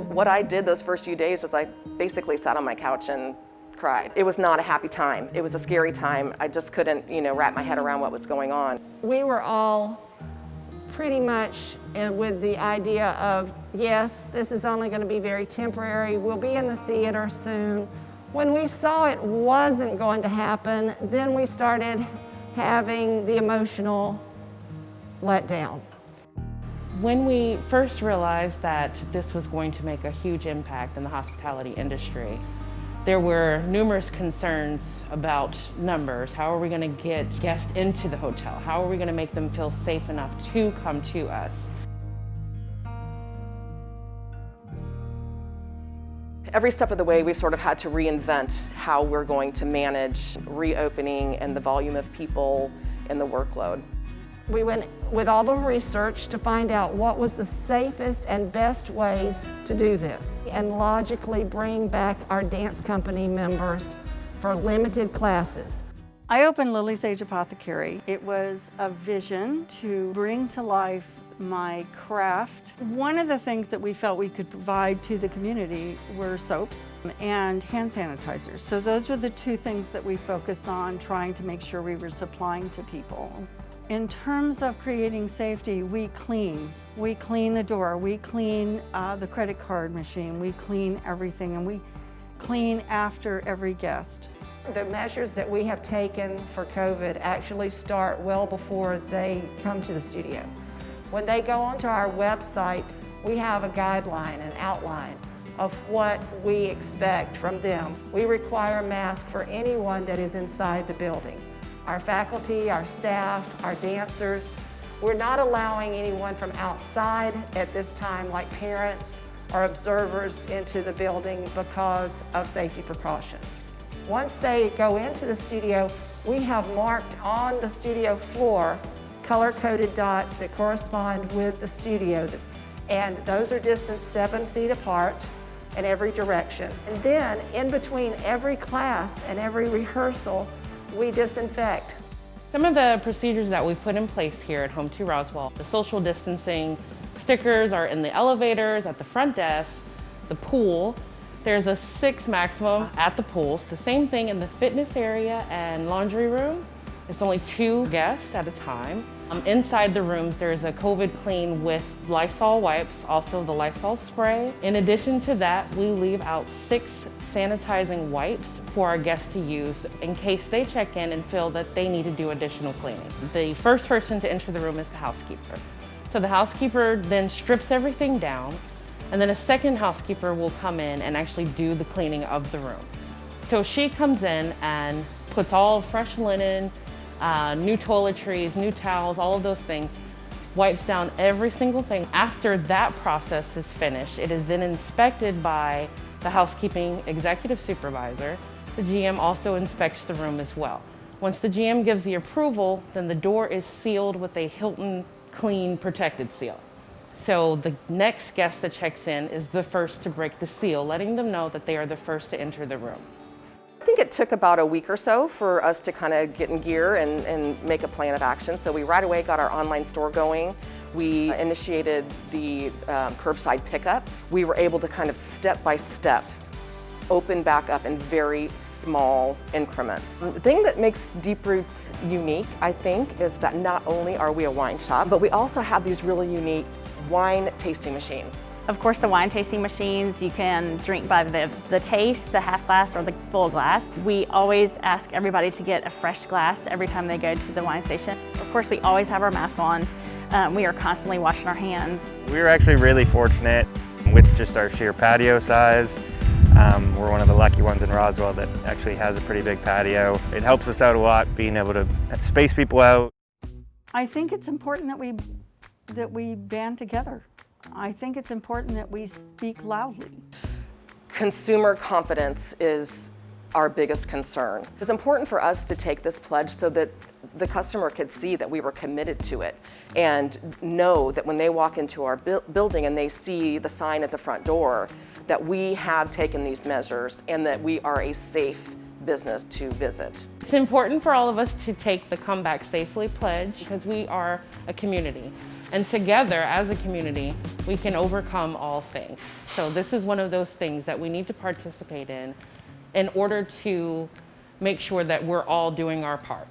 what I did those first few days is I basically sat on my couch and cried. It was not a happy time. It was a scary time. I just couldn't, wrap my head around what was going on. We were all pretty much with the idea of, yes, this is only going to be very temporary. We'll be in the theater soon. When we saw it wasn't going to happen, then we started having the emotional letdown. When we first realized that this was going to make a huge impact in the hospitality industry, there were numerous concerns about numbers. How are we going to get guests into the hotel? How are we going to make them feel safe enough to come to us? Every step of the way, we've sort of had to reinvent how we're going to manage reopening and the volume of people and the workload. We went with all the research to find out what was the safest and best ways to do this and logically bring back our dance company members for limited classes. I opened Lily's Age Apothecary. It was a vision to bring to life my craft. One of the things that we felt we could provide to the community were soaps and hand sanitizers. So those were the two things that we focused on, trying to make sure we were supplying to people. In terms of creating safety, we clean. We clean the door, we clean the credit card machine, we clean everything, and we clean after every guest. The measures that we have taken for COVID actually start well before they come to the studio. When they go onto our website, we have a guideline, an outline of what we expect from them. We require masks for anyone that is inside the building. Our faculty, our staff, our dancers. We're not allowing anyone from outside at this time, like parents or observers, into the building because of safety precautions. Once they go into the studio, we have marked on the studio floor color-coded dots that correspond with the studio, and those are distanced 7 feet apart in every direction. And then in between every class and every rehearsal, we disinfect. Some of the procedures that we've put in place here at Home to Roswell, the social distancing stickers are in the elevators, at the front desk, the pool. There's a 6 maximum at the pools. The same thing in the fitness area and laundry room. It's only 2 guests at a time. Inside the rooms, there's a COVID clean with Lysol wipes, also the Lysol spray. In addition to that, we leave out 6 sanitizing wipes for our guests to use in case they check in and feel that they need to do additional cleaning. The first person to enter the room is the housekeeper. So the housekeeper then strips everything down, and then a second housekeeper will come in and actually do the cleaning of the room. So she comes in and puts all fresh linen, new toiletries, new towels, all of those things, wipes down every single thing. After that process is finished, it is then inspected by the housekeeping executive supervisor. The GM also inspects the room as well. Once the GM gives the approval, then the door is sealed with a Hilton Clean Protected seal. So the next guest that checks in is the first to break the seal, letting them know that they are the first to enter the room. I think it took about a week or so for us to kind of get in gear and make a plan of action. So we right away got our online store going. We initiated the curbside pickup. We were able to kind of step by step open back up in very small increments. The thing that makes Deep Roots unique, I think, is that not only are we a wine shop, but we also have these really unique wine tasting machines. Of course, the wine tasting machines, you can drink by the taste, the half glass or the full glass. We always ask everybody to get a fresh glass every time they go to the wine station. Of course, we always have our mask on. We are constantly washing our hands. We were actually really fortunate with just our sheer patio size. We're one of the lucky ones in Roswell that actually has a pretty big patio. It helps us out a lot being able to space people out. I think it's important that we band together. I think it's important that we speak loudly. Consumer confidence is our biggest concern. It's important for us to take this pledge so that the customer could see that we were committed to it and know that when they walk into our building and they see the sign at the front door that we have taken these measures and that we are a safe business to visit. It's important for all of us to take the Come Back Safely pledge because we are a community. And together as a community, we can overcome all things. So this is one of those things that we need to participate in order to make sure that we're all doing our part.